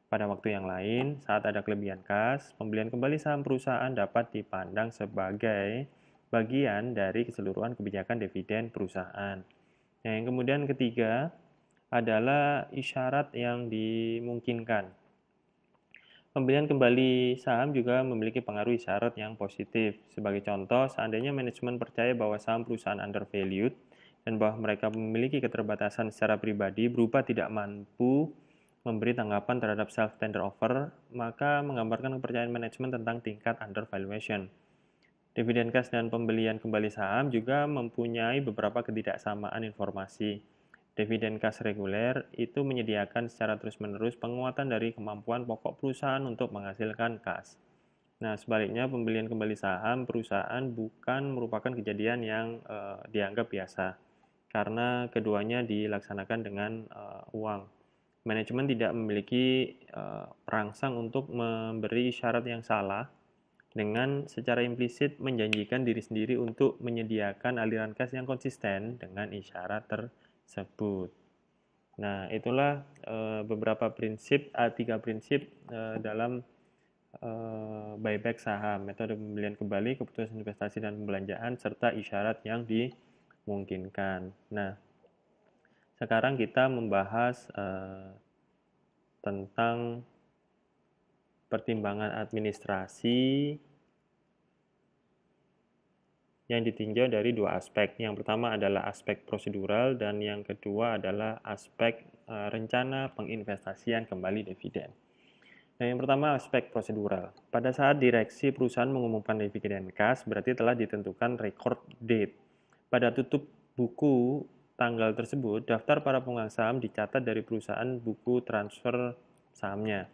Pada waktu yang lain, saat ada kelebihan kas, pembelian kembali saham perusahaan dapat dipandang sebagai bagian dari keseluruhan kebijakan dividen perusahaan. Nah, yang kemudian ketiga adalah isyarat yang dimungkinkan. Pembelian kembali saham juga memiliki pengaruh isyarat yang positif. Sebagai contoh, seandainya manajemen percaya bahwa saham perusahaan undervalued, dan bahwa mereka memiliki keterbatasan secara pribadi berupa tidak mampu memberi tanggapan terhadap self-tender offer, maka menggambarkan kepercayaan manajemen tentang tingkat undervaluation. Dividen cash dan pembelian kembali saham juga mempunyai beberapa ketidaksamaan informasi. Dividen cash reguler itu menyediakan secara terus-menerus penguatan dari kemampuan pokok perusahaan untuk menghasilkan cash. Nah, sebaliknya pembelian kembali saham perusahaan bukan merupakan kejadian yang dianggap biasa, karena keduanya dilaksanakan dengan uang. Manajemen tidak memiliki perangsang untuk memberi syarat yang salah dengan secara implisit menjanjikan diri sendiri untuk menyediakan aliran kas yang konsisten dengan isyarat tersebut. Nah, itulah beberapa prinsip, tiga prinsip dalam buyback saham, metode pembelian kembali, keputusan investasi dan pembelanjaan, serta isyarat yang dimungkinkan. Nah, sekarang kita membahas tentang pertimbangan administrasi yang ditinjau dari dua aspek. Yang pertama adalah aspek prosedural dan yang kedua adalah aspek rencana penginvestasian kembali dividen. Nah, yang pertama aspek prosedural. Pada saat direksi perusahaan mengumumkan dividen kas, berarti telah ditentukan record date. Pada tutup buku tanggal tersebut, daftar para pemegang saham dicatat dari perusahaan buku transfer sahamnya.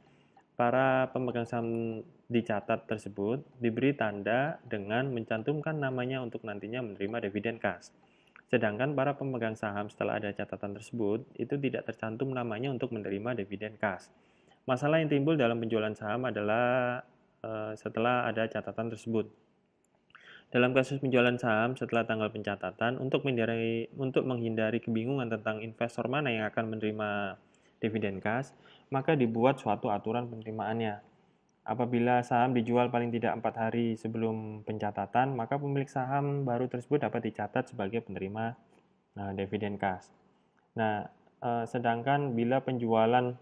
Para pemegang saham dicatat tersebut diberi tanda dengan mencantumkan namanya untuk nantinya menerima dividen kas. Sedangkan para pemegang saham setelah ada catatan tersebut itu tidak tercantum namanya untuk menerima dividen kas. Masalah yang timbul dalam penjualan saham adalah setelah ada catatan tersebut. Dalam kasus penjualan saham setelah tanggal pencatatan, untuk menghindari kebingungan tentang investor mana yang akan menerima dividen kas, maka dibuat suatu aturan penerimaannya. Apabila saham dijual paling tidak 4 hari sebelum pencatatan, maka pemilik saham baru tersebut dapat dicatat sebagai penerima dividen kas. Nah, sedangkan bila penjualan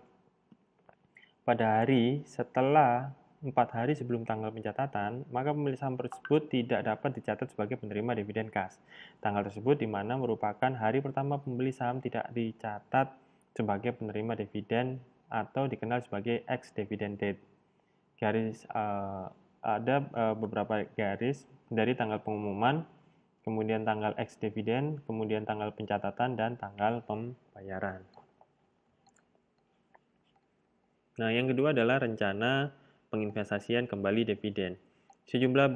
pada hari setelah 4 hari sebelum tanggal pencatatan, maka pemilik saham tersebut tidak dapat dicatat sebagai penerima dividen kas. Tanggal tersebut di mana merupakan hari pertama pembeli saham tidak dicatat sebagai penerima dividen atau dikenal sebagai ex-dividend date. Ada beberapa garis dari tanggal pengumuman, kemudian tanggal ex-dividend, kemudian tanggal pencatatan, dan tanggal pembayaran. Nah, yang kedua adalah rencana penginvestasian kembali dividen. Sejumlah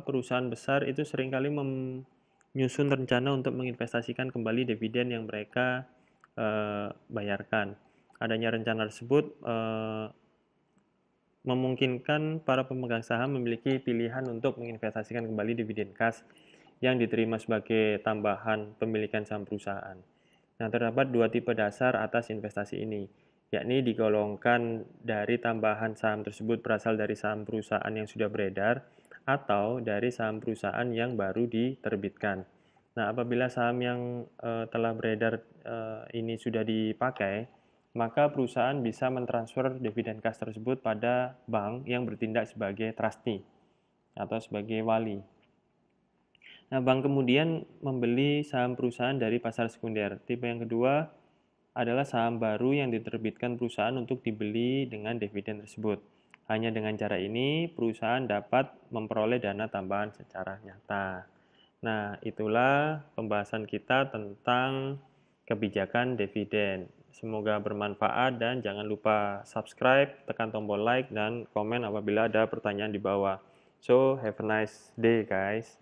perusahaan besar itu seringkali menyusun rencana untuk menginvestasikan kembali dividen yang mereka bayarkan. Adanya rencana tersebut memungkinkan para pemegang saham memiliki pilihan untuk menginvestasikan kembali dividen kas yang diterima sebagai tambahan pemilikan saham perusahaan. Nah, terdapat dua tipe dasar atas investasi ini, yakni digolongkan dari tambahan saham tersebut berasal dari saham perusahaan yang sudah beredar atau dari saham perusahaan yang baru diterbitkan. Nah, apabila saham yang telah beredar ini sudah dipakai, maka perusahaan bisa mentransfer dividen kas tersebut pada bank yang bertindak sebagai trustee atau sebagai wali. Nah, bank kemudian membeli saham perusahaan dari pasar sekunder. Tipe yang kedua adalah saham baru yang diterbitkan perusahaan untuk dibeli dengan dividen tersebut. Hanya dengan cara ini, perusahaan dapat memperoleh dana tambahan secara nyata. Nah, itulah pembahasan kita tentang kebijakan dividen. Semoga bermanfaat dan jangan lupa subscribe, tekan tombol like, dan komen apabila ada pertanyaan di bawah. So, have a nice day guys.